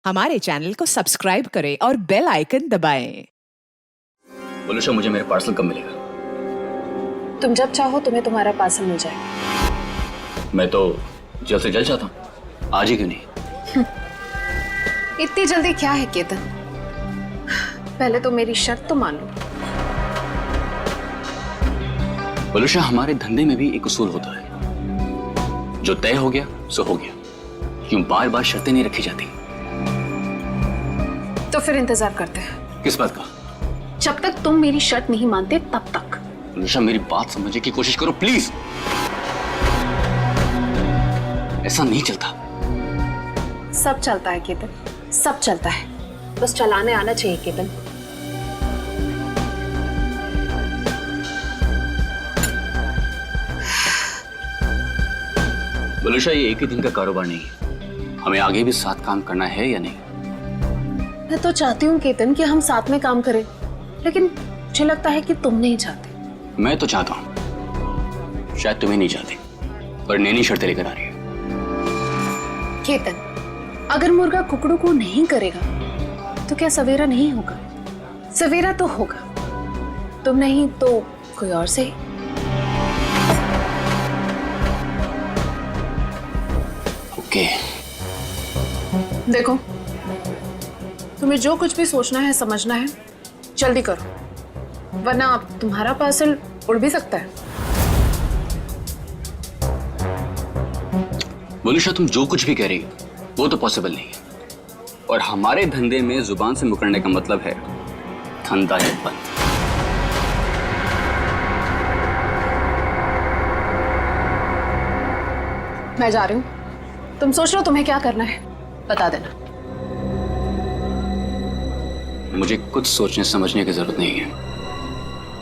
हमारे चैनल को सब्सक्राइब करें और बेल आइकन दबाएं। बोलूशा, मुझे मेरा पार्सल कब मिलेगा? तुम जब चाहो तुम्हें तुम्हारा पार्सल मिल जाएगा। मैं तो जल्द से जल्द चाहता हूँ, आज ही क्यों नहीं? इतनी जल्दी क्या है केतन? पहले तो मेरी शर्त तो मान लो। बोलूशा, हमारे धंधे में भी एक उसूल होता है, जो तय हो गया सो हो गया। क्यों बार बार शर्तें नहीं रखी जाती? तो फिर इंतजार करते हैं। किस बात का? जब तक तुम मेरी शर्त नहीं मानते तब तक। बोलूशा, मेरी बात समझने की कोशिश करो प्लीज। ऐसा नहीं चलता। सब चलता है केतन, सब चलता है, बस चलाने आना चाहिए केतन। बोलूशा, ये एक ही दिन का कारोबार नहीं है, हमें आगे भी साथ काम करना है या नहीं? मैं तो चाहती हूँ केतन कि हम साथ में काम करें, लेकिन मुझे लगता है कि तुम नहीं चाहते। मैं तो चाहता हूं, शायद तुम्हें नहीं चाहते, पर नैनी शर्तें लेकर आ रही है। केतन, अगर मुर्गा कुकड़ू को नहीं करेगा तो क्या सवेरा नहीं होगा? सवेरा तो होगा, तुम नहीं तो कोई और से। ओके। देखो, तुम्हें जो कुछ भी सोचना है समझना है जल्दी करो, वरना तुम्हारा पार्सल उड़ भी सकता है। बोलूशा, तुम जो कुछ भी कह रही हो वो तो पॉसिबल नहीं है, और हमारे धंधे में जुबान से मुकरने का मतलब है धंधा है बंद। मैं जा रही हूँ, तुम सोच लो तुम्हें क्या करना है, बता देना। मुझे कुछ सोचने समझने की जरूरत नहीं है,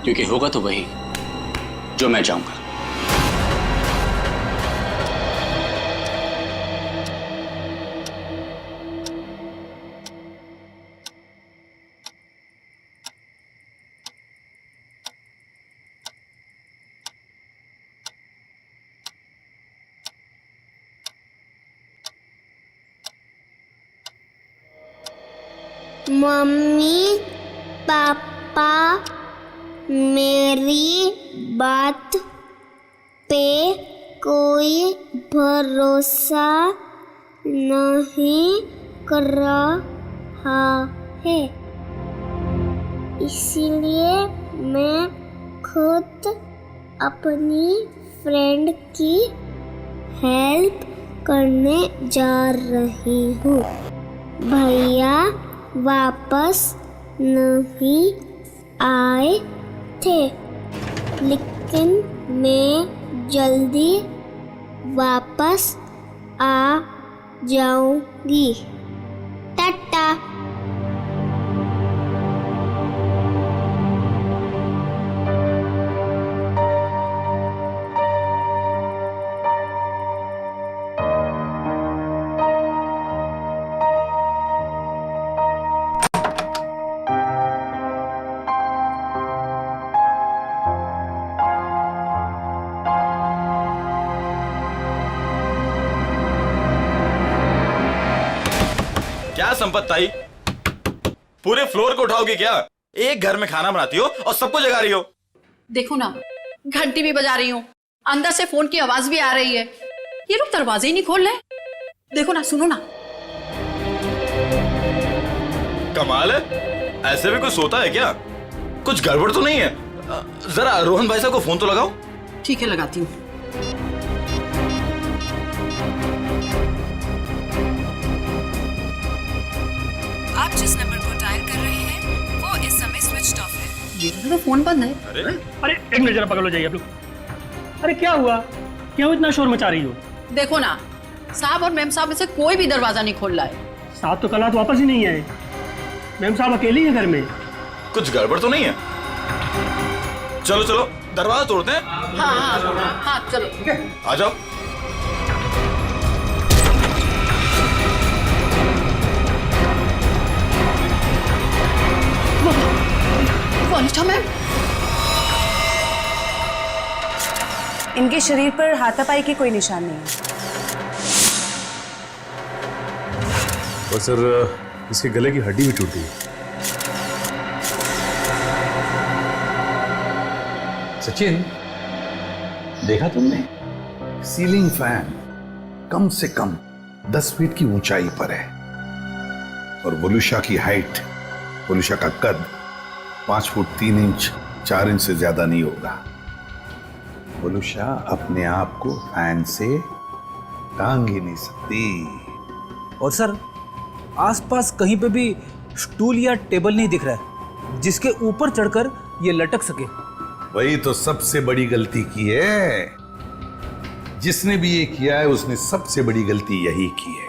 क्योंकि होगा तो वही जो मैं चाहूंगा। मम्मी पापा मेरी बात पे कोई भरोसा नहीं कर रहा है, इसीलिए मैं खुद अपनी फ्रेंड की हेल्प करने जा रही हूँ। भैया वापस नहीं आए थे, लेकिन मैं जल्दी वापस आ जाऊंगी। टाटा। क्या संपत ताई, पूरे फ्लोर को उठाओगे क्या? एक घर में खाना बनाती हो और सबको जगा रही हो। देखो ना, घंटी भी बजा रही हूँ, अंदर से फोन की आवाज भी आ रही है, ये लोग दरवाजे ही नहीं खोल रहे। देखो ना, सुनो ना। कमाल है, ऐसे भी कोई सोता है क्या? कुछ गड़बड़ तो नहीं है? जरा रोहन भाई साहब को फोन तो लगाओ। ठीक है, लगाती हूँ। आप जिस नंबर को डायल कर रहे हैं वो इस समय स्विच ऑफ है। ये तो फोन बंद है। अरे एक मिनट, जरा पकड़ लो, जाइए आप लोग। अरे क्या हुआ, क्यों इतना शोर मचा रही हो? देखो ना, साहब और मैम साहब में से कोई भी दरवाजा नहीं खोल रहा है। साहब तो कल रात वापस ही नहीं आए, मैम साहब अकेले ही है घर में। कुछ गड़बड़ तो नहीं है? चलो चलो दरवाजा तोड़ते हैं। हाँ हाँ हाँ, चलो आ जाओ। वनिष्ठा मैम, इनके शरीर पर हाथापाई के कोई निशान नहीं है। और सर इसके गले की हड्डी भी टूट गई। सचिन, देखा तुमने? सीलिंग फैन कम से कम 10 फीट की ऊंचाई पर है और वोलुशा की हाइट, वोलुशा का कद 5 फुट 3 इंच 4 इंच से ज्यादा नहीं होगा। वोलुशा अपने आप को फैन से टांग ही नहीं सकती। और सर आसपास कहीं पे भी स्टूल या टेबल नहीं दिख रहा है जिसके ऊपर चढ़कर ये लटक सके। वही तो सबसे बड़ी गलती की है। जिसने भी ये किया है उसने सबसे बड़ी गलती यही की है।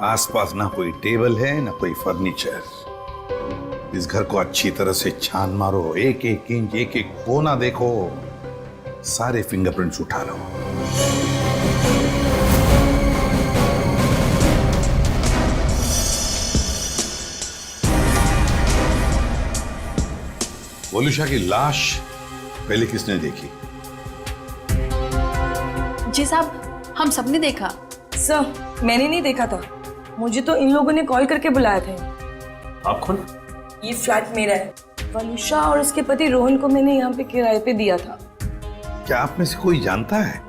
आसपास ना कोई टेबल है ना कोई फर्नीचर। इस घर को अच्छी तरह से छान मारो, एक एक इंच एक एक कोना देखो, सारे फिंगरप्रिंट्स उठा लो। वोलुशा की लाश पहले किसने देखी? जी साहब, हम सबने देखा। सर मैंने नहीं देखा था, मुझे तो इन लोगों ने कॉल करके बुलाया था। आप कौन? ये फ्लैट मेरा है। वलुषा और उसके पति रोहन को मैंने यहाँ पे किराए पे दिया था। क्या आप में से कोई जानता है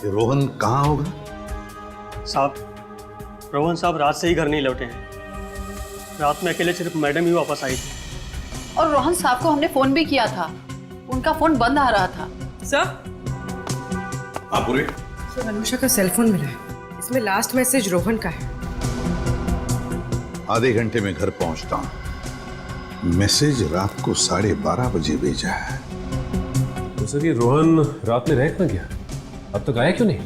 कि रोहन कहाँ होगा? साहब, रोहन साहब रात से ही घर नहीं लौटे हैं। रात में अकेले सिर्फ मैडम ही वापस आई थी। और रोहन साहब को हमने फोन भी किया था, उनका फोन बंद आ रहा था। सर पूरे वलुषा का सेल फोन मिला है, इसमें लास्ट मैसेज रोहन का है। आधे घंटे में घर पहुंचता हूं। मैसेज रात को 12:30 बजे भेजा है। तो सर ये रोहन रात में रह कहाँ गया? अब तक आया क्यों नहीं?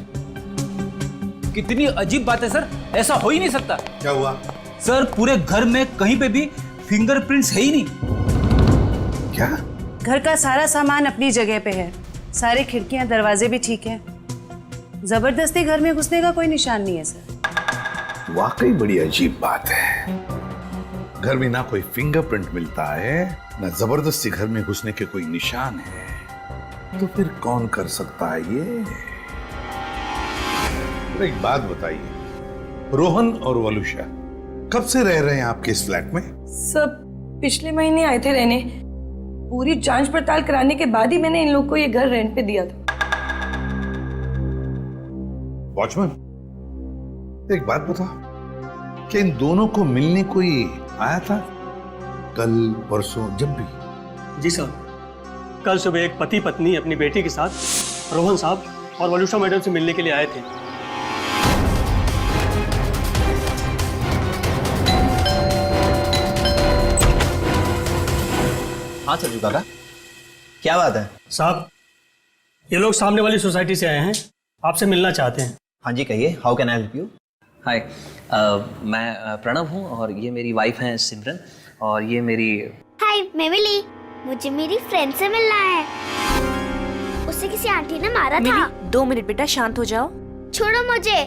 कितनी अजीब बात है सर, ऐसा हो ही नहीं सकता। क्या हुआ? सर पूरे घर में कहीं पे भी फिंगरप्रिंट्स है ही नहीं। क्या? घर का सारा सामान अपनी जगह पे है, सारी खिड़कियां दरवाजे भी ठीक हैं। जबरदस्ती घर में घुसने का कोई निशान नहीं है सर। वाकई बड़ी अजीब बात है। घर में ना कोई फिंगरप्रिंट मिलता है, ना जबरदस्ती घर में घुसने के कोई निशान है, तो फिर कौन कर सकता है ये? तो एक बात बताइए, रोहन और वलुषा कब से रह रहे हैं आपके इस फ्लैट में? सब पिछले महीने आए थे रहने। पूरी जांच पड़ताल कराने के बाद ही मैंने इन लोग को ये घर रेंट पे दिया था। वॉचमैन, एक बात बता, क्या इन दोनों को मिलने कोई आया था कल परसों जब भी? जी सर, कल सुबह एक पति पत्नी अपनी बेटी के साथ रोहन साहब और वलुषा मैडम से मिलने के लिए आए थे। हाँ सर काका, क्या बात है? साहब, ये लोग सामने वाली सोसाइटी से आए हैं, आपसे मिलना चाहते हैं। हाँ जी कहिए, how can I help you? Hi, मैं प्रणव हूँ और ये मेरी वाइफ हैं सिमरन, और ये मेरी। हाय, मैं मिली। मुझे मेरी फ्रेंड से मिलना है। उसे किसी आंटी ने मारा था। 2 मिनट बेटा, शांत हो जाओ। छोड़ो मुझे।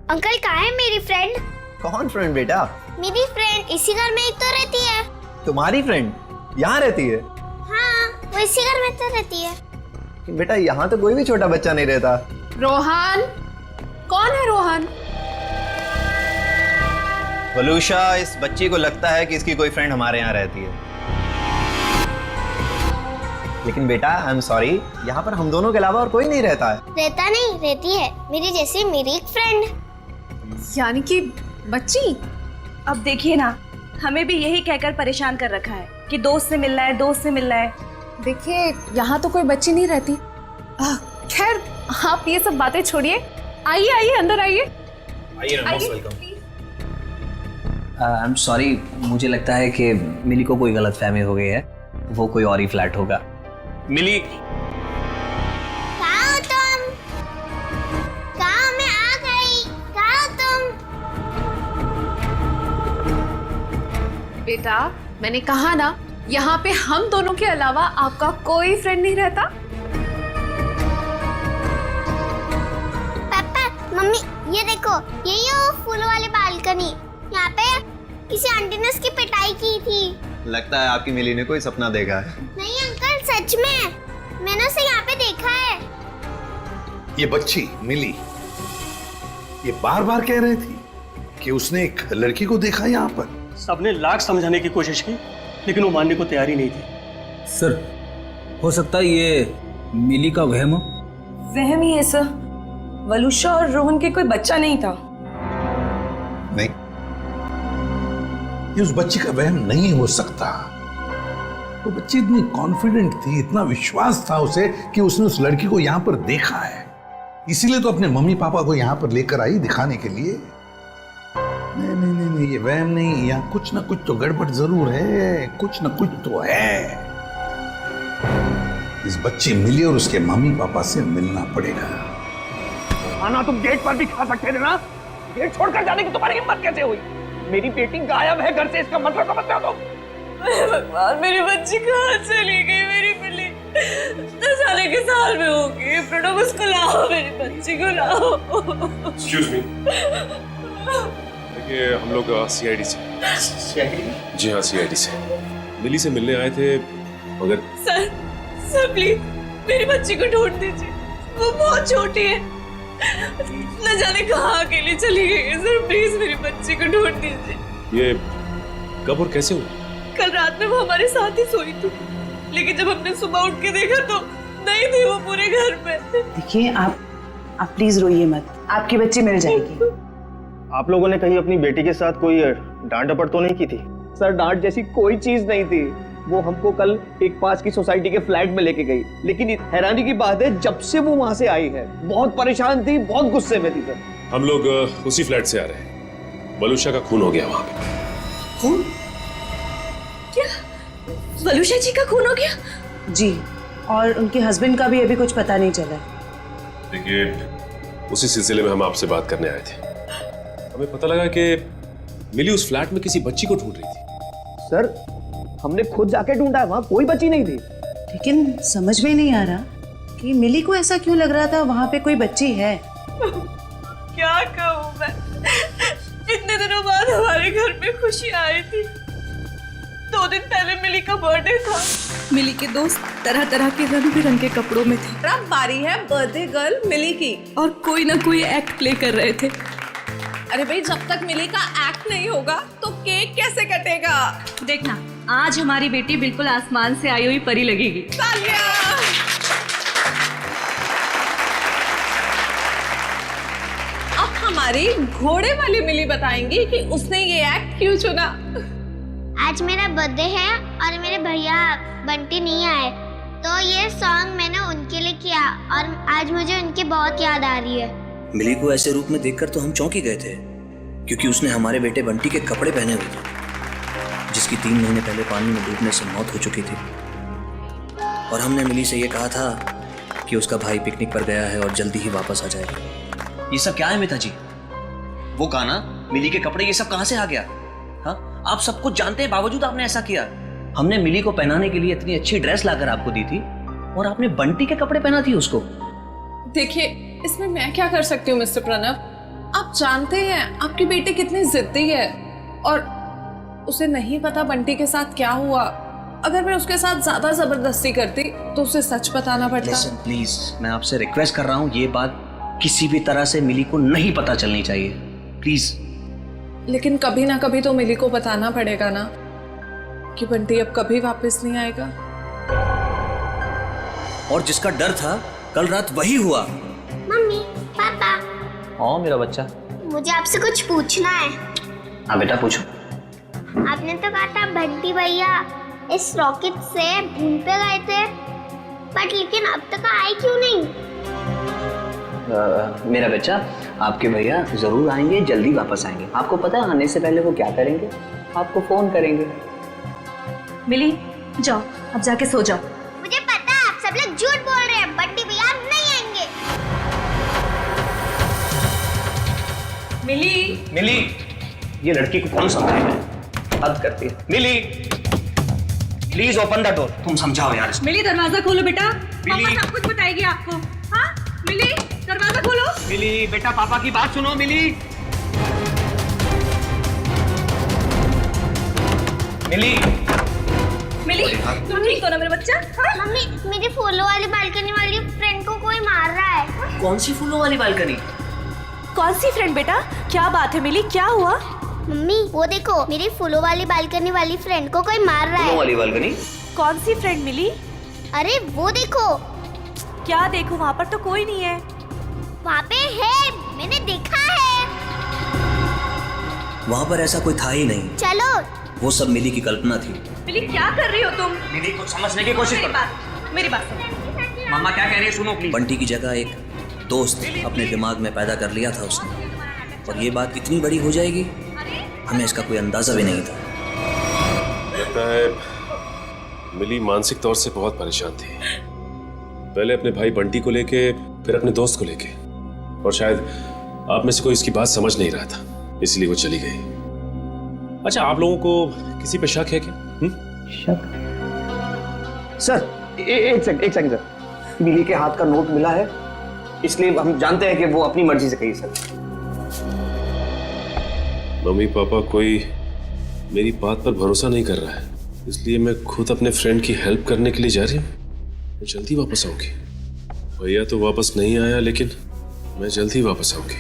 अंकल कहाँ है मेरी फ्रेंड? कौन फ्रेंड बेटा? मेरी फ्रेंड इसी घर में ही तो रहती है। तुम्हारी फ्रेंड यहाँ रहती है? हाँ, वो इसी घर में तो रहती है। बेटा यहाँ तो कोई भी छोटा बच्चा नहीं रहता। रोहन? कौन है रोहन? वलुषा, इस बच्ची को लगता है कि इसकी कोई फ्रेंड हमारे यहाँ रहती है, लेकिन बेटा आई एम सॉरी, यहाँ पर हम दोनों के अलावा और कोई नहीं रहता है। रहता नहीं, रहती है मेरी जैसी मेरी एक फ्रेंड। यानी कि बच्ची? अब देखिए ना, हमें भी यही कहकर परेशान कर रखा है कि दोस्त से मिलना है, दोस्त से मिलना है। देखिए, यहाँ तो कोई बच्ची नहीं रहती। खैर, आप ये सब बातें छोड़िए। आइए आइए, अंदर आइए। आई एम सॉरी, मुझे लगता है कि मिली को कोई गलतफहमी हो गई है, वो कोई और ही फ्लैट होगा। मिली, कहाँ हो तुम? कहाँ? मैं आ गई। कहाँ हो तुम? बेटा, मैंने कहा ना, यहाँ पे हम दोनों के अलावा आपका कोई फ्रेंड नहीं रहता। पापा, मम्मी, ये देखो, यही है वो फूलों वाली बालकनी। यहाँ पे किसी आंटी ने उसकी पिटाई की थी। लगता है आपकी मिली ने कोई सपना देखा है। नहीं अंकल, सच में मैंने उसे यहाँ पे देखा है। ये बच्ची मिली ये बार बार कह रही थी कि उसने एक लड़की को देखा यहाँ पर। सबने लाख समझाने की कोशिश की, लेकिन वो मानने को तैयार ही नहीं थी। सर, हो सकता है ये मिली का वहम हो। वहम ही है सर। वलुषा और रोहन के कोई बच्चा नहीं था। नहीं, ये उस बच्ची का वहम नहीं हो सकता। वो बच्ची इतनी कॉन्फिडेंट थी, इतना विश्वास था उसे कि उसने उस लड़की को यहाँ पर देखा है। इसीलिए तो अपने मम्मी पापा को यहाँ पर लेकर आई दिखाने के लिए। नहीं नहीं नहीं, नहीं ये वहम नहीं, यहाँ कुछ ना कुछ तो गड़बड़ जरूर है, कुछ ना कुछ तो है। इस बच्ची मिली और उसके मम्मी पापा से मिलना पड़ेगा। खाना तुम गेट पर भी खा सकते थे ना, गेट छोड़कर जाने की तुम्हारी हिम्मत कैसे हुई? मेरी बेटी गायब है घर से, इसका मतलब समझते हो तुम? भगवान, मेरी बच्ची कहाँ चली गई? मेरी बिल्ली 10 साल के साल में होगी। प्रणव, उसको लाओ, मेरी बच्ची को लाओ। एक्सक्यूज मी, देखिए हम लोग सीआईडी से। जी हाँ, सीआईडी से मिली से मिलने आए थे, मगर सर प्लीज मेरी बच्ची को ढूंढ दीजिए, वो बहुत छोटी है, न जाने कहाँ अकेली चली गई है। सर प्लीज मेरी बच्ची को ढूंढ दीजिए। ये कब और कैसे हुआ? कल रात में वो हमारे साथ ही सोई थी, लेकिन जब हमने सुबह उठ के देखा तो नहीं थी वो पूरे घर में। देखिए आप प्लीज रोइए मत, आपकी बच्ची मिल जाएगी। आप लोगों ने कहीं अपनी बेटी के साथ कोई डांट डपट तो नहीं की थी? सर, डांट जैसी कोई चीज नहीं थी। वो हमको कल एक पास की सोसाइटी के फ्लैट में लेके गई, लेकिन हैरानी की बात है जब से वो वहां से आई है बहुत परेशान थी, बहुत गुस्से में थी। सर, हम लोग उसी फ्लैट से आ रहे हैं। वलुषा का खून हो गया वहां पे। खून? क्या वलुषा जी का खून हो गया? जी, और उनके हस्बैंड का भी अभी कुछ पता नहीं चला। देखिए, उसी सिलसिले में हम आपसे बात करने आए थे। हमें पता लगा कि मिली उस फ्लैट में किसी बच्ची को ढूंढ रही थी। सर, हमने खुद जाके ढूंढा, वहां कोई बच्ची नहीं थी। लेकिन समझ में नहीं आ रहा कि मिली को ऐसा क्यों लग रहा था वहां पे कोई बच्ची है। क्या कहूँ मैं, इतने दिनों बाद हमारे घर में खुशी आई थी। 2 दिन पहले मिली का बर्थडे था। मिली के दोस्त तरह तरह के रंग बिरंगे कपड़ों में थे। अब बारी है बर्थडे गर्ल मिली की, और कोई ना कोई एक्ट प्ले कर रहे थे। अरे भाई, जब तक मिली का एक्ट नहीं होगा तो केक कैसे कटेगा? देखना, आज हमारी बेटी बिल्कुल आसमान से आई हुई परी लगेगी। अब हमारी घोड़े वाली मिली बताएंगी कि उसने ये एक्ट क्यों चुना। आज मेरा बर्थडे है और मेरे भैया बंटी नहीं आए, तो ये सॉन्ग मैंने उनके लिए किया और आज मुझे उनकी बहुत याद आ रही है। मिली को ऐसे रूप में देखकर तो हम चौंक ही गए थे, क्योंकि उसने हमारे बेटे बंटी के कपड़े पहने हुए थे, जिसकी 3 महीने पहले पानी में डूबने से मौत हो चुकी थी। और हमने मिली से ये कहा था कि उसका भाई पिकनिक पर गया है और जल्दी ही वापस आ जाएगा। ये सब क्या है मिता जी? वो गाना, मिली के कपड़े, ये सब कहाँ से आ गया? हाँ, आप सब कुछ जानते हैं, बावजूद आपने ऐसा किया। हमने मिली को पहनाने के लिए इतनी अच्छी ड्रेस लाकर आपको दी थी, और आपने बंटी के कपड़े पहना थी उसको। देखिए, इसमें मैं क्या कर सकती हूँ मिस्टर प्रणव? आप जानते हैं आपकी बेटी कितनी जिद्दी है, और उसे नहीं पता बंटी के साथ क्या हुआ। अगर मैं उसके साथ ज्यादा जबरदस्ती करती तो उसे सच बताना पड़ता। Listen, प्लीज, मैं आपसे रिक्वेस्ट कर रहा हूँ, ये बात किसी भी तरह से मिली को नहीं पता चलनी चाहिए, प्लीज। लेकिन कभी ना कभी तो मिली को बताना पड़ेगा ना कि बंटी अब कभी वापस नहीं आएगा। और जिसका डर था, कल रात वही हुआ। मम्मी, पापा, हाँ मेरा बच्चा, मुझे आपसे कुछ पूछना है। हाँ बेटा, पूछो। आपने तो कहा था बंटी भैया इस रॉकेट से मून पे गए थे, बट लेकिन अब तक आए क्यों नहीं? मेरा बच्चा, आपके भैया जरूर आएंगे, जल्दी वापस आएंगे। आपको पता है आने से पहले वो क्या करेंगे? आपको फोन करेंगे। मिली, जाओ अब जाके सो जाओ। मुझे पता है आप सब लोग झूठ बोल रहे हैं, बंटी भैया अब नहीं आएंगे। मिली, ये लड़की को कौन समझाएगा? हद करती है। मिली, प्लीज ओपन द डोर। तुम समझाओ यार इसको। मिली, दरवाजा खोलो बेटा, मिली, पापा सब कुछ बताएगी आपको। हाँ मिली, दरवाजा खोलो। मिली बेटा, पापा की बात सुनो। मिली, मिली, मिली, तुम ठीक हो ना मेरे बच्चा? हाँ? मम्मी, मेरी फूलों वाली बालकनी वाली फ्रेंड को कोई मार रहा है। कौन सी फूलों वाली बालकनी? कौन सी फ्रेंड बेटा? क्या बात है मिली, क्या हुआ? मम्मी वो देखो, मेरी फूलों वाली बालकनी वाली फ्रेंड को कोई मार रहा है। वाली बालकनी? कौन सी फ्रेंड मिली? अरे वो देखो। क्या देखो, वहाँ पर तो कोई नहीं है। वहाँ पे है, मैंने देखा है। वहाँ पर ऐसा कोई था ही नहीं। चलो। वो सब मिली की कल्पना थी। मिली क्या कर रही हो तुम? मिली को समझने की कोशिश करो। मेरी बात सुनो। मामा क्या कह रही है सुनो प्लीज। बंटी की जगह एक दोस्त अपने दिमाग में पैदा कर लिया था उसने, और ये बात इतनी बड़ी हो जाएगी हमें इसका कोई अंदाजा भी नहीं था। लगता है मिली मानसिक तौर से बहुत परेशान थी, पहले अपने भाई बंटी को लेके, फिर अपने दोस्त को लेके, और शायद आप में से कोई इसकी बात समझ नहीं रहा था, इसलिए वो चली गई। अच्छा, आप लोगों को किसी पे शक है क्या? शक? सर एक सेकंड सर, मिली के हाथ का नोट मिला है, इसलिए हम जानते हैं कि वो अपनी मर्जी से गई। सर मम्मी पापा कोई मेरी बात पर भरोसा नहीं कर रहा है, इसलिए मैं खुद अपने फ्रेंड की हेल्प करने के लिए जा रही हूँ। मैं जल्दी वापस आऊंगी। भैया तो वापस नहीं आया, लेकिन मैं जल्दी वापस आऊंगी।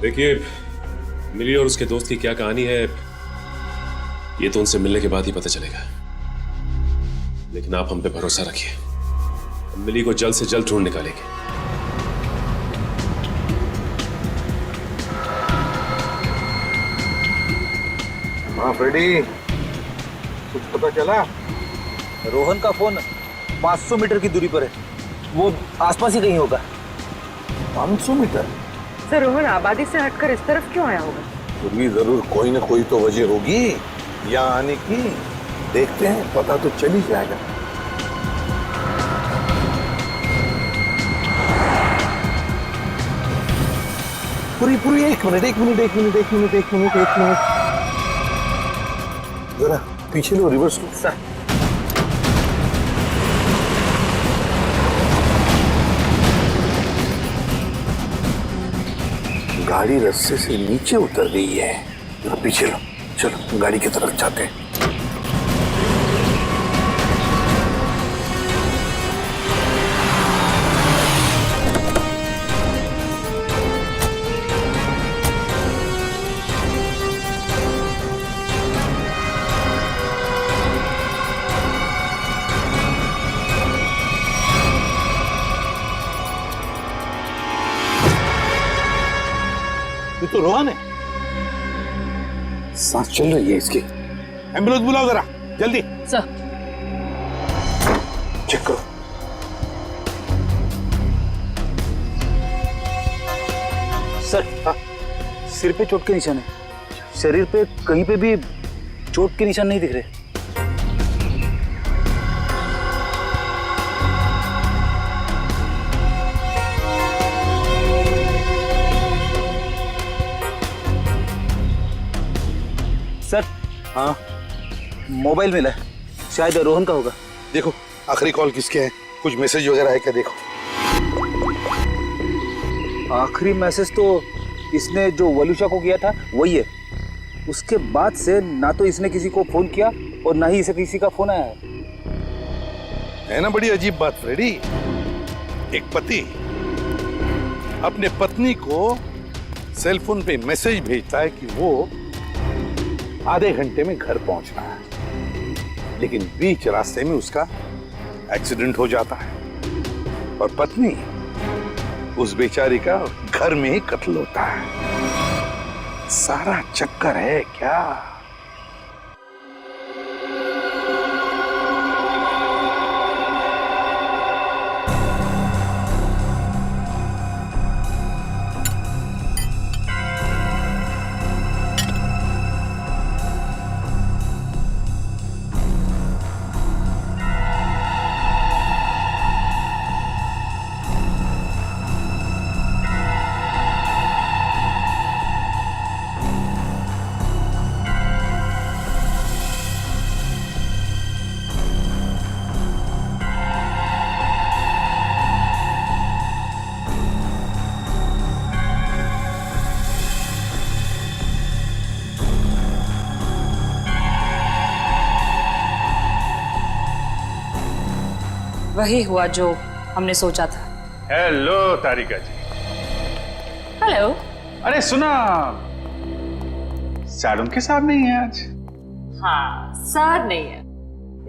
देखिए, मिली और उसके दोस्त की क्या कहानी है ये तो उनसे मिलने के बाद ही पता चलेगा, लेकिन आप हम पे भरोसा रखिए, हम मिली को जल्द से जल्द ढूंढ निकालेंगे। हाँ फ्रेडी, कुछ पता चला? रोहन का फोन 500 मीटर की दूरी पर है, वो आसपास ही कहीं होगा। 500 मीटर? सर रोहन आबादी से हटकर इस तरफ क्यों आया होगा? फिर भी जरूर कोई ना कोई तो वजह होगी यहाँ आने की। देखते हैं, पता तो चल ही जाएगा। पूरी एक मिनट जरा पीछे लो, रिवर्स लो। सर गाड़ी रास्ते से नीचे उतर गई है, जरा पीछे लो। चलो गाड़ी की तरफ जाते हैं। ये तो रोहन है, सांस चल रही है इसकी। एम्बुलेंस बुलाओ जरा जल्दी। सर चेक करो। सर सिर पे चोट के निशान है, शरीर पे कहीं पे भी चोट के निशान नहीं दिख रहे। सर हाँ, मोबाइल मिला है, शायद रोहन का होगा। देखो आखिरी कॉल किसके है, कुछ मैसेज वगैरह है क्या? देखो आखिरी मैसेज तो इसने जो वलुषा को किया था वही है। उसके बाद से ना तो इसने किसी को फोन किया और ना ही इसे किसी का फोन आया है ना। बड़ी अजीब बात फ्रेडी, एक पति अपने पत्नी को सेल फोन पे मैसेज भेजता है कि वो आधे घंटे में घर पहुंचना है, लेकिन बीच रास्ते में उसका एक्सीडेंट हो जाता है और पत्नी उस बेचारी का घर में ही कत्ल होता है। सारा चक्कर है क्या? वही हुआ जो हमने सोचा था। हेलो तारिका जी। हेलो। अरे सुना, सर उनके साथ नहीं है आज। हाँ, सर नहीं है,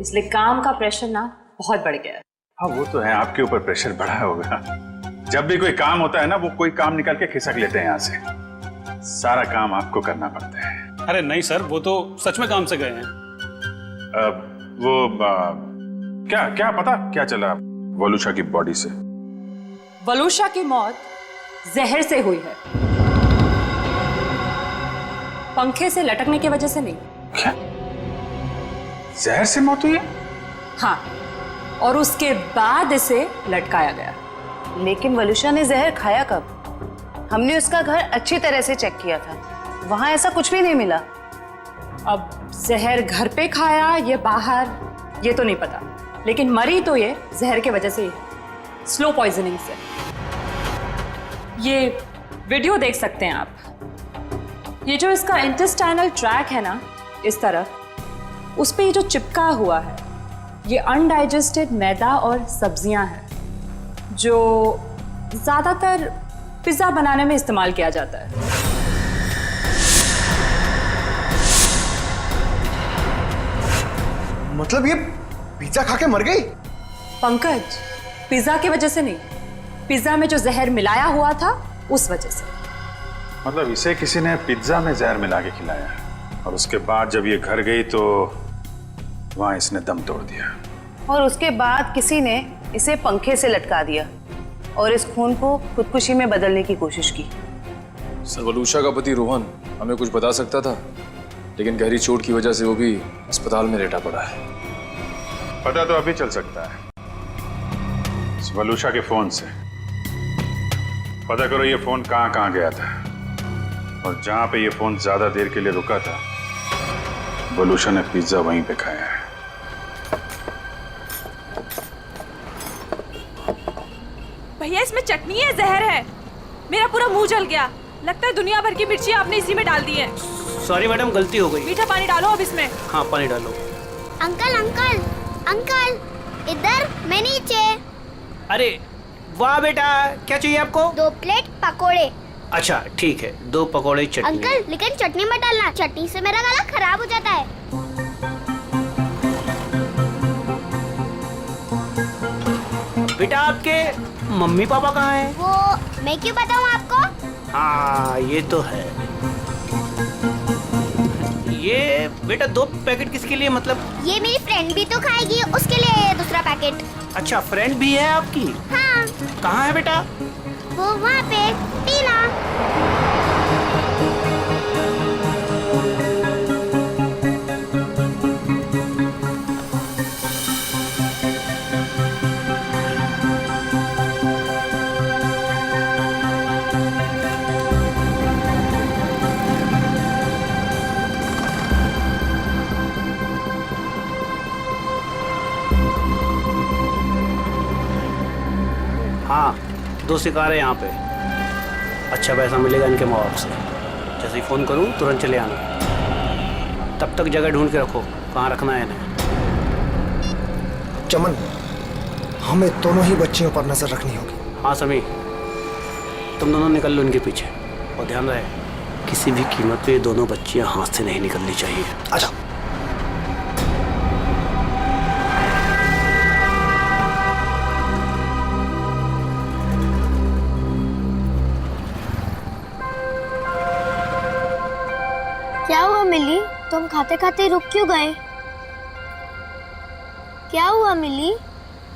इसलिए काम का प्रेशर ना बहुत बढ़ गया है। हाँ वो तो है, आपके ऊपर प्रेशर बढ़ा होगा। जब भी कोई काम होता है ना, वो कोई काम निकाल के खिसक लेते हैं यहाँ से। सारा काम आपको करना पड़ता है। अरे नहीं सर, वो तो सच में काम से गए हैं। क्या क्या पता क्या चला वलूषा की बॉडी से? वलूषा की मौत जहर से हुई है, पंखे से लटकने की वजह से नहीं। क्या? जहर से मौत हुई है? हाँ, और उसके बाद इसे लटकाया गया। लेकिन वलूषा ने जहर खाया कब? हमने उसका घर अच्छी तरह से चेक किया था, वहां ऐसा कुछ भी नहीं मिला। अब जहर घर पे खाया या बाहर ये तो नहीं पता, लेकिन मरी तो ये जहर के वजह से ही, स्लो पॉइजनिंग से। ये वीडियो देख सकते हैं आप। ये जो इसका इंटेस्टाइनल ट्रैक है ना, इस तरफ, उस पे ये जो चिपका हुआ है, ये अनडाइजेस्टेड मैदा और सब्जियां हैं जो ज्यादातर पिज्जा बनाने में इस्तेमाल किया जाता है। मतलब ये पिज्जा खा के मर गई? पंकज, पिज्जा की वजह से नहीं, पिज्जा में जो जहर मिलाया हुआ था उस वजह से। मतलब इसे किसी ने पिज्जा में जहर मिला के खिलाया, और उसके बाद जब ये घर गई तो वहां इसने दम तोड़ दिया, और उसके बाद किसी ने इसे पंखे से लटका दिया और इस खून को खुदकुशी में बदलने की कोशिश की। सर, वलूषा का पति रोहन हमें कुछ बता सकता था, लेकिन गहरी चोट की वजह से वो भी अस्पताल में लेटा पड़ा है। पता तो अभी चल सकता है इस वलूषा के फोन से। पता करो ये फोन कहाँ कहाँ गया था, और जहां पे ये फोन ज्यादा देर के लिए रुका था, वलूषा ने पिज्जा वहीं पे खाया है। भैया इसमें चटनी है, जहर है। मेरा पूरा मुंह जल गया। लगता है दुनिया भर की मिर्ची आपने इसी में डाल दी है। सॉरी मैडम, गलती हो गई। मीठा पानी डालो अब इसमें। हाँ, पानी डालो। अंकल अंकल अंकल, इधर, मैं नीचे। अरे वाह बेटा, क्या चाहिए आपको? 2 प्लेट पकोड़े। अच्छा ठीक है, 2 पकोड़े चटनी। अंकल लेकिन चटनी मत डालना, चटनी से मेरा गला खराब हो जाता है। बेटा आपके मम्मी पापा कहाँ हैं? वो मैं क्यों बताऊँ आपको? हाँ ये तो है। ये बेटा 2 पैकेट किसके लिए? मतलब ये मेरी फ्रेंड भी तो खाएगी, उसके लिए ये दूसरा पैकेट। अच्छा, फ्रेंड भी है आपकी? हाँ। कहाँ है बेटा? वो वहाँ पे, टीना। हाँ, 2 शिकार है यहाँ पे। अच्छा पैसा मिलेगा इनके माँ बाप से। जैसे ही फ़ोन करूँ तुरंत चले आना। तब तक जगह ढूंढ के रखो, कहाँ रखना है इन्हें। चमन, हमें दोनों ही बच्चियों पर नजर रखनी होगी। हाँ समी, तुम दोनों निकल लो इनके पीछे, और ध्यान रहे किसी भी कीमत पे ये दोनों बच्चियाँ हाथ से नहीं निकलनी चाहिए। अच्छा। क्या हुआ मिली, तुम खाते खाते रुक क्यों गए? क्या हुआ मिली?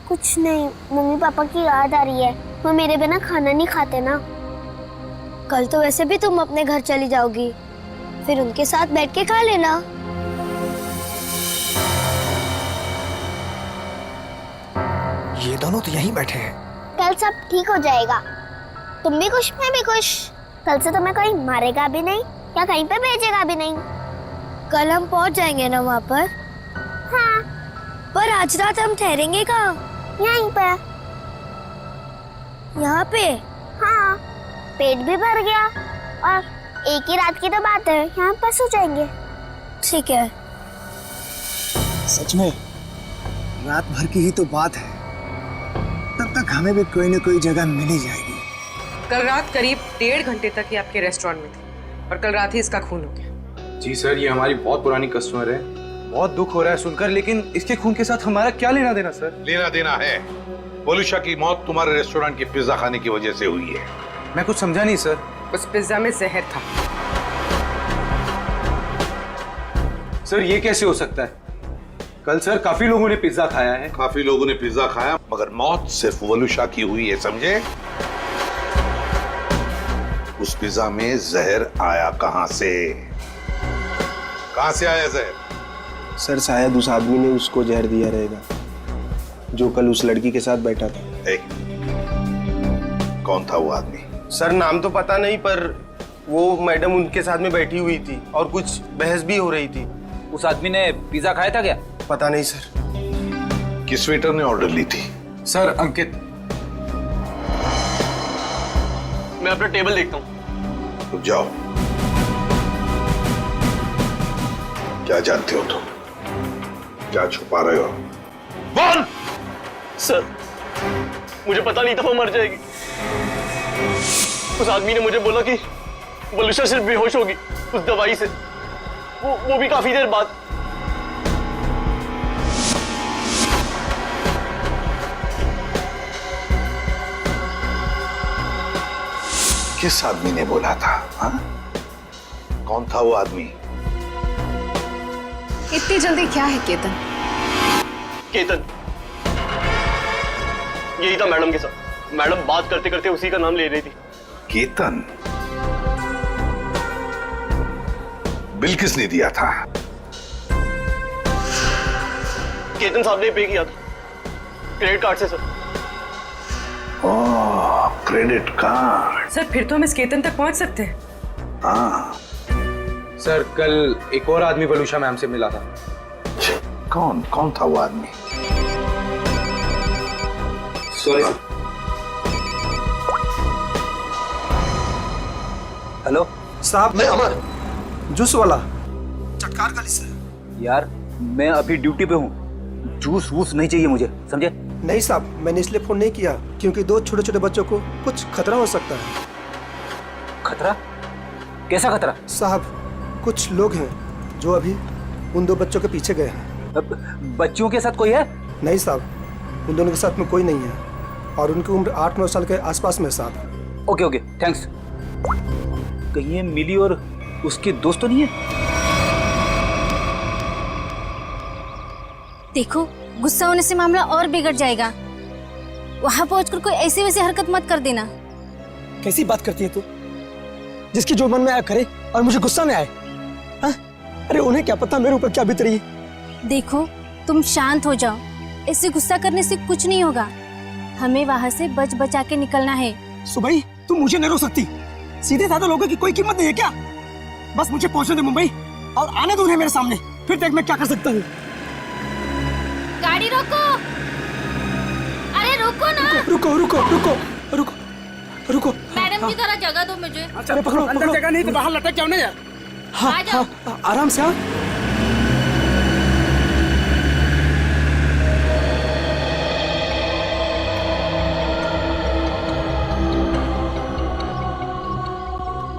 कुछ नहीं, मम्मी पापा की याद आ रही है। वो मेरे बिना खाना नहीं खाते ना। कल तो वैसे भी तुम अपने घर चली जाओगी, फिर उनके साथ बैठ के खा लेना। ये दोनों तो यहीं बैठे हैं। कल सब ठीक हो जाएगा। तुम भी खुश, मैं भी खुश। कल से तुम्हें कोई मारेगा भी नहीं या कहीं पे भेजेगा भी नहीं। कल हम पहुंच जाएंगे ना वहाँ पर? हाँ। पर आज रात हम ठहरेंगे कहाँ? यहीं पे। यहाँ पे? हाँ। पेट भी भर गया, और एक ही रात की तो बात है, यहाँ पर सो जाएंगे। ठीक है। सच में रात भर की ही तो बात है, तब तक हमें भी कोई ना कोई जगह मिल ही जाएगी। कल रात करीब 1.5 घंटे तक ये आपके रेस्टोरेंट में थी और कल रात ही इसका खून हो गया। जी सर, ये हमारी बहुत पुरानी कस्टमर है। बहुत दुख हो रहा है सुनकर, लेकिन इसके खून के साथ हमारा क्या लेना देना सर? लेना देना है। वलुषा की मौत तुम्हारे रेस्टोरेंट के पिज्जा खाने की वजह से हुई है। मैं कुछ समझा नहीं सर। उस पिज्जा में जहर था। सर ये कैसे हो सकता है? कल सर काफी लोगों ने पिज्जा खाया है। काफी लोगों ने पिज्जा खाया, मगर मौत सिर्फ वलुषा की हुई है, समझे? उस पिज्जा में जहर आया कहां से? कहां से आया जहर? सर शायद उस आदमी ने उसको जहर दिया रहेगा जो कल उस लड़की के साथ बैठा था। कौन था वो आदमी? सर नाम तो पता नहीं, पर वो मैडम उनके साथ में बैठी हुई थी और कुछ बहस भी हो रही थी। उस आदमी ने पिज्जा खाया था क्या? पता नहीं सर। किस वेटर ने ऑर्डर ली थी? सर अंकित। मैं अपना टेबल देखता हूँ। रुक जाओ। क्या जानते हो तुम? क्या छुपा रहे हो? कौन? सर मुझे पता नहीं था वो मर जाएगी। उस आदमी ने मुझे बोला कि वलुषा सिर्फ बेहोश होगी उस दवाई से, वो भी काफी देर बाद। किस आदमी ने बोला था? हाँ? कौन था वो आदमी? इतनी जल्दी क्या है केतन? केतन यही था मैडम के साथ। मैडम बात करते करते उसी का नाम ले रही थी। केतन? बिल किसने दिया था? केतन साहब ने पे किया था क्रेडिट कार्ड से सर। ओह, क्रेडिट कार्ड। सर फिर तो हम इस केतन तक पहुंच सकते हैं। हाँ। सर कल एक और आदमी वलुषा मैम से मिला था। कौन था वो आदमी? सॉरी। हेलो साहब, मैं अमर, जूस वाला। चटकार का लिस्ट है। यार मैं अभी ड्यूटी पे हूँ, जूस वूस नहीं चाहिए मुझे, समझे? नहीं साहब, मैंने इसलिए फोन नहीं किया क्योंकि 2 छोटे छोटे बच्चों को कुछ खतरा हो सकता है। खतरा? कैसा खतरा? साहब कुछ लोग हैं जो अभी उन 2 बच्चों के पीछे गए हैं। बच्चों के साथ कोई है? नहीं साहब, उन दोनों के साथ में कोई नहीं है और उनकी उम्र 8-9 साल के आसपास में साहब। Okay okay thanks. कहीं ये मिली और उसके दोस्त तो नहीं है? देखो गुस्सा होने से मामला और बिगड़ जाएगा। वहां पहुंचकर कोई ऐसी वैसी हरकत मत कर देना। कैसी बात करती है तू? जिसकी जो मन में आया करे और मुझे गुस्सा में आए? हाँ? अरे उन्हें क्या पता मेरे ऊपर क्या बीत रही है। देखो तुम शांत हो जाओ, ऐसे गुस्सा करने से कुछ नहीं होगा। हमें वहां से बच बचा के निकलना है। सुबह तुम मुझे नहीं रोक सकती। सीधे साधे लोगों की कोई कीमत नहीं है क्या? बस मुझे पहुंचने दे मुंबई और आने दो उन्हें मेरे सामने, फिर देख मैं क्या कर सकता हूँ। गाड़ी रोको। अरे रोको ना। रुको रुको रुको रुको रुको। मैडम की तरह जगह दो मुझे। अरे पकड़ो अंदर जगह नहीं तो बाहर लटक जाओ ना यार। हाँ हाँ आराम से। हाँ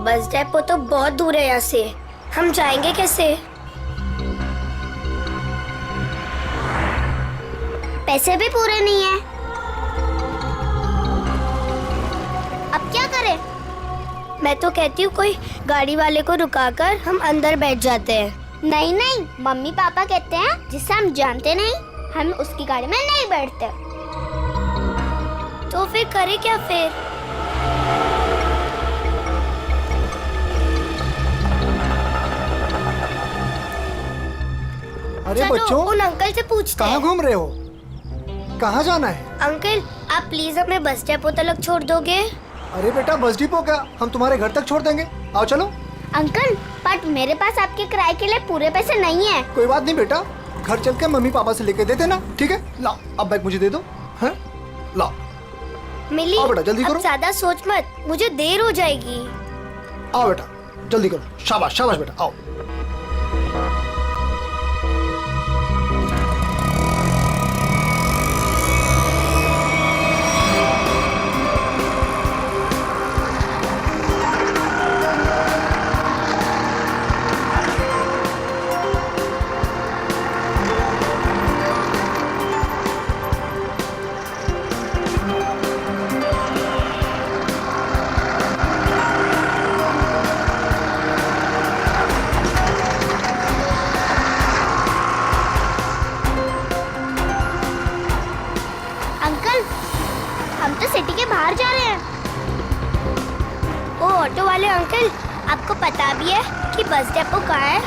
बस डेपो तो बहुत दूर है यहाँ से, हम जाएंगे कैसे? पैसे भी पूरे नहीं है। अब क्या करें? मैं तो कहती हूँ कोई गाड़ी वाले को रुकाकर हम अंदर बैठ जाते हैं। नहीं नहीं, मम्मी पापा कहते हैं जिसे हम जानते नहीं हम उसकी गाड़ी में नहीं बैठते। तो फिर करें क्या फिर? अरे बच्चों, उन अंकल से पूछते कहाँ घूम रहे हो? कहाँ जाना है? अंकल आप प्लीज हमें बस डेपो तक छोड़ दोगे? अरे बेटा बस डिपो क्या, हम तुम्हारे घर तक छोड़ देंगे। आओ चलो। अंकल बट मेरे पास आपके किराए के लिए पूरे पैसे नहीं है। कोई बात नहीं बेटा, घर चल के मम्मी पापा से लेके दे देना, ठीक है? लाओ अब बैग मुझे दे दो। हैं? लाओ। मिली आओ बेटा जल्दी करो। ज्यादा सोच मत, मुझे देर हो जाएगी। आओ बेटा जल्दी करो। शाबाश शाबाश बेटा आओ। वाले अंकल, आपको पता भी है कि बस डेपो कहाँ है?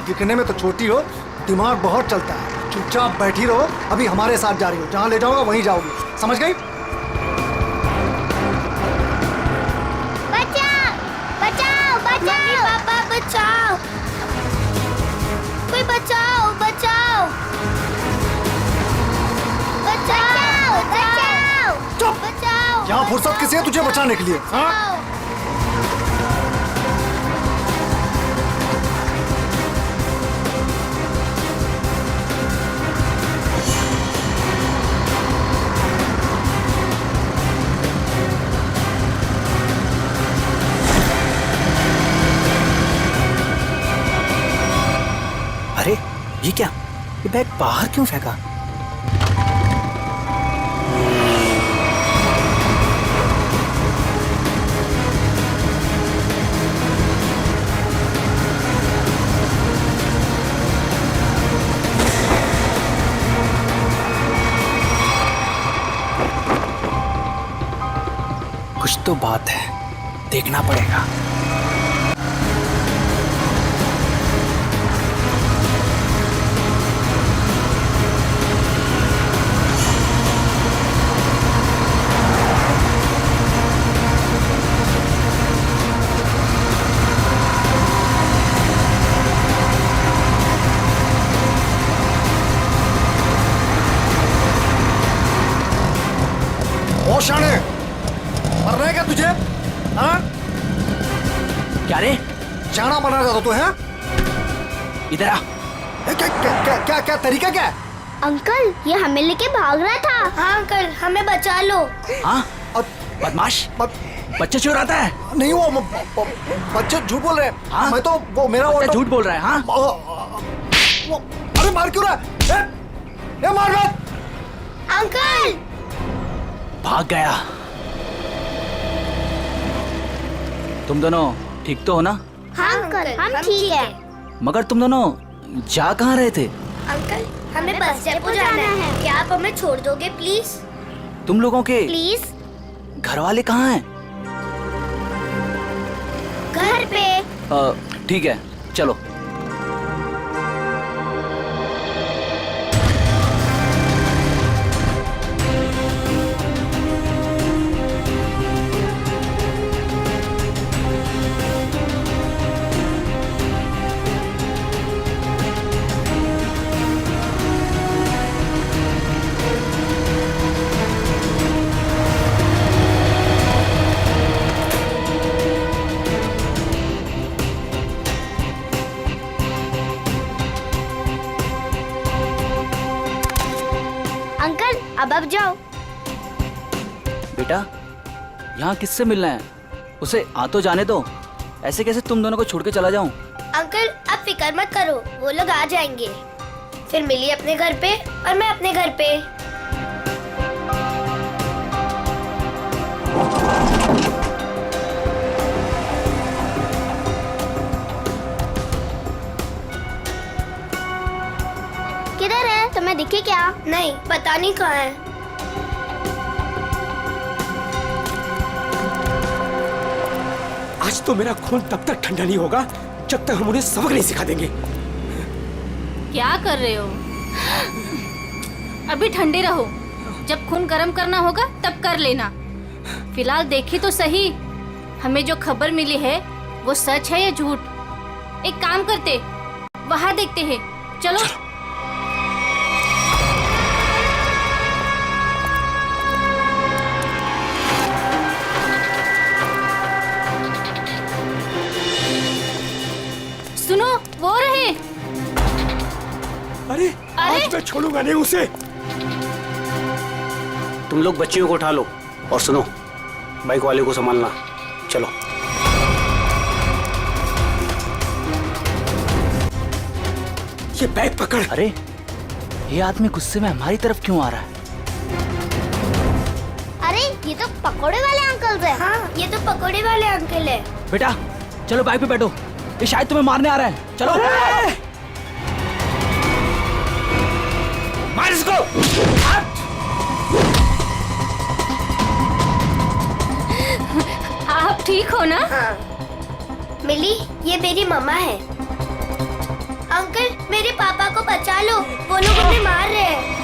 दिखने में तो छोटी हो, दिमाग बहुत चलता है। चुपचाप बैठी रहो, अभी हमारे साथ जा रही हो, जहाँ ले जाऊंगा वहीं जाओगी, समझ गई? बचाओ, बचाओ, बचाओ, पापा बचाओ, कोई बचाओ, बचाओ, बचाओ, बचाओ, चुप! बचाओ, यहाँ फुर्सत किसी है तुझे बचाने के लिए? हाँ? अरे ये क्या, ये बैग बाहर क्यों फेंका? कुछ तो बात है, देखना पड़ेगा। शाने, मरना है क्या तुझे? हाँ? क्या रे? शाना बनना चाहता तू है? इधर आ। क्या क्या क्या क्या क्या तरीका क्या है? अंकल, ये हमें लेके भाग रहा था। हाँ अंकल, हमें बचा लो। हाँ? बदमाश, बच्चे चुराता है? नहीं, वो बच्चे झूठ बोल रहे हैं। हाँ? मैं तो वो मेरा बच्चा झूठ बोल रहा है। हाँ? अरे मार क्यों रहा है? ये मार मत। अंकल! भाग गया। तुम दोनों ठीक तो हो ना? हाँ अंकल, हम ठीक है। मगर तुम दोनों जा कहाँ रहे थे? अंकल, हमें बस डेपो जाना है। क्या आप हमें छोड़ दोगे प्लीज? तुम लोगों के प्लीज? घर वाले कहाँ हैं? घर पे। ठीक है, चलो। अब जाओ। बेटा, यहाँ किससे मिलना है? उसे आ तो जाने दो। ऐसे कैसे तुम दोनों को छोड़ के चला जाऊं? अंकल, आप फिक्र मत करो, वो लोग आ जाएंगे। फिर मिली अपने घर पे और मैं अपने घर पे। किधर है? तुम्हें दिखे क्या? नहीं, पता नहीं कहाँ है। आज तो मेरा खून तब तक ठंडा नहीं होगा जब तक हम उन्हें सबक नहीं सिखा देंगे। क्या कर रहे हो? अभी ठंडे रहो, जब खून गर्म करना होगा तब कर लेना। फिलहाल देखी तो सही, हमें जो खबर मिली है वो सच है या झूठ? एक काम करते, वहाँ देखते हैं। चलो। सुनो, वो रहे। अरे आज मैं छोड़ूंगा नहीं उसे। तुम लोग बच्चियों को उठा लो और सुनो, बाइक वाले को संभालना। चलो। ये बैग पकड़। अरे ये आदमी गुस्से में हमारी तरफ क्यों आ रहा है? अरे ये तो पकोड़े वाले अंकल है। हाँ, ये तो पकोड़े वाले अंकल है। बेटा चलो बाइक पे बैठो, ये शायद तुम्हें मारने आ रहा है। चलो मार इसको। आप ठीक हो ना? हाँ। मिली, ये मेरी मम्मा है। अंकल, मेरे पापा को बचा लो, वो लोग उन्हें मार रहे हैं।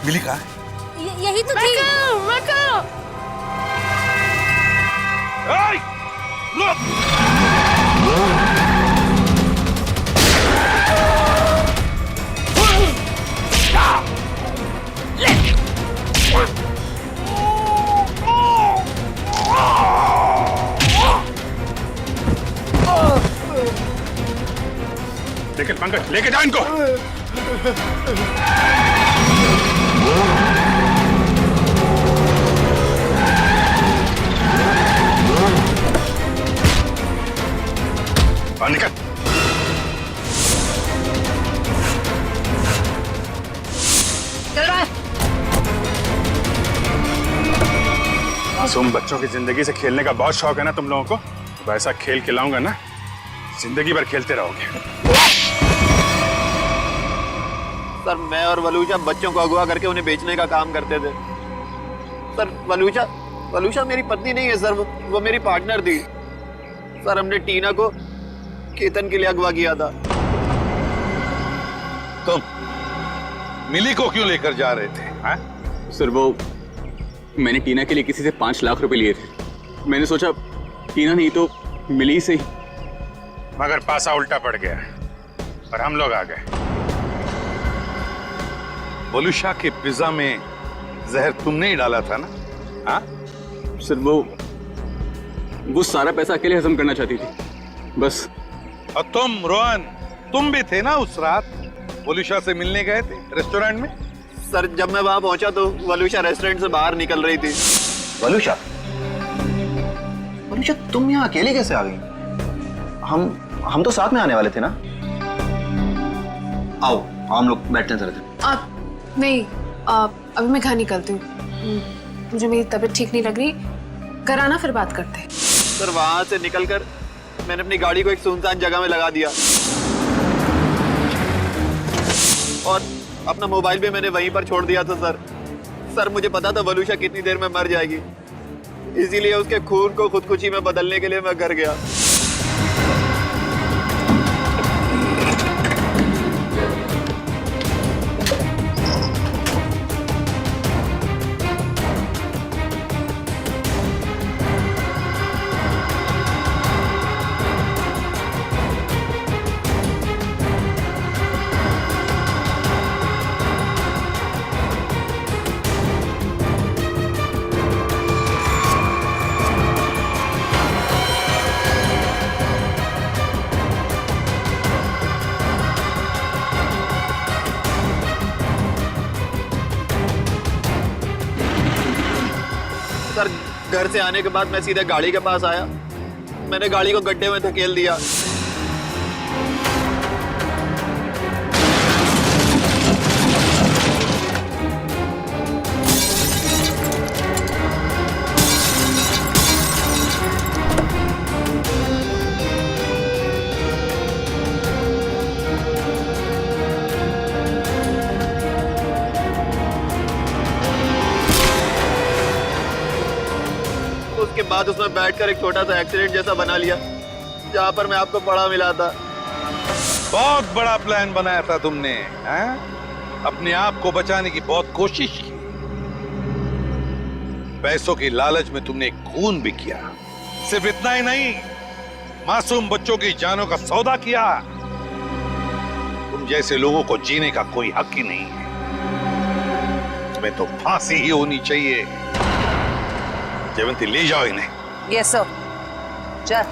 मिली कहाँ है? यही तो थी। लेकिन पंकज, लेके जाओ इनको। निकल। चल रहा है। तुम बच्चों की जिंदगी से खेलने का बहुत शौक है ना तुम लोगों को? वैसा खेल खिलाऊंगा ना, जिंदगी भर खेलते रहोगे। सर, मैं और वलूजा बच्चों को अगवा करके उन्हें बेचने का काम करते थे। सर, वलूजा मेरी पत्नी नहीं है सर, वो मेरी पार्टनर थी। सर, हमने टीना को केतन के लिए अगवा किया था। तुम मिली को क्यों लेकर जा रहे थे? हाँ? सर, वो मैंने टीना के लिए किसी से 5 लाख रुपए लिए थे। मैंने सोचा टीना नहीं तो मिली से ही। मगर पासा उल्टा पड़ गया और हम लोग आ गए। वलूजा के पिज्जा में जहर तुमने ही डाला था ना? हाँ? सर, वो सारा पैसा अकेले हजम करना चाहती थी बस। और तुम रोहन, तुम भी थे ना उस रात? वलूजा से मिलने गए थे रेस्टोरेंट में? सर, जब मैं वहां पहुंचा तो वलूजा रेस्टोरेंट से बाहर निकल रही थी। वलूजा, तुम यहाँ अकेले कैसे आ गई? हम तो साथ में आने वाले थे ना? आओ हम लोग बैठते हैं जरा। नहीं, अभी मैं घर निकलती हूँ। मुझे मेरी तबीयत ठीक नहीं लग रही। घर आना, फिर बात करते हैं। सर, वहां से निकलकर मैंने अपनी गाड़ी को एक सुनसान जगह में लगा दिया और अपना मोबाइल भी मैंने वहीं पर छोड़ दिया था। सर, मुझे पता था वलूजा कितनी देर में मर जाएगी, इसीलिए उसके खून को खुदकुशी में बदलने के लिए मैं घर गया। सर, घर से आने के बाद मैं सीधे गाड़ी के पास आया। मैंने गाड़ी को गड्ढे में धकेल दिया। बाद उसमें बैठकर एक छोटा सा एक्सीडेंट जैसा बना लिया, जहाँ पर मैं आपको पड़ा मिला था। बहुत बड़ा प्लान बनाया था तुमने, हैं? अपने आप को बचाने की बहुत कोशिश की। पैसों की लालच में तुमने खून भी किया। सिर्फ इतना ही नहीं, मासूम बच्चों की जानों का सौदा किया। तुम जैसे लोगों को जीने का कोई हक ही नहीं है। तुम्हें तो फांसी ही होनी चाहिए। जयवंती, ले जाओ इन्हें। Yes sir. चल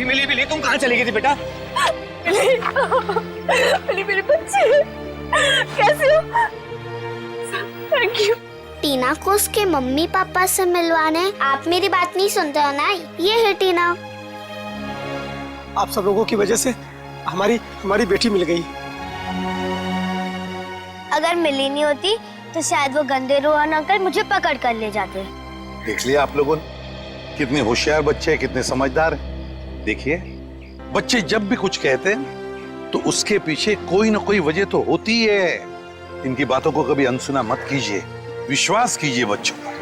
मिली तुम कहाँ चली गई थी बेटा? मिली मेरे बच्चे, कैसे हो? Thank you. टीना को उसके मम्मी पापा से मिलवाने। आप मेरी बात नहीं सुनते हो ना? ये है टीना। आप सब लोगों की वजह से हमारी बेटी मिल गई। अगर मिली नहीं होती तो शायद वो गंदे रोहन अंकल मुझे पकड़ कर ले जाते। देख लिया आप लोगों ने, कितने होशियार बच्चे हैं, कितने समझदार हैं। देखिए, बच्चे जब भी कुछ कहते हैं तो उसके पीछे कोई ना कोई वजह तो होती है। इनकी बातों को कभी अनसुना मत कीजिए, विश्वास कीजिए बच्चों पर।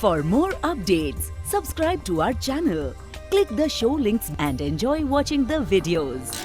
For more updates, subscribe to our channel, click the show links and enjoy watching the videos.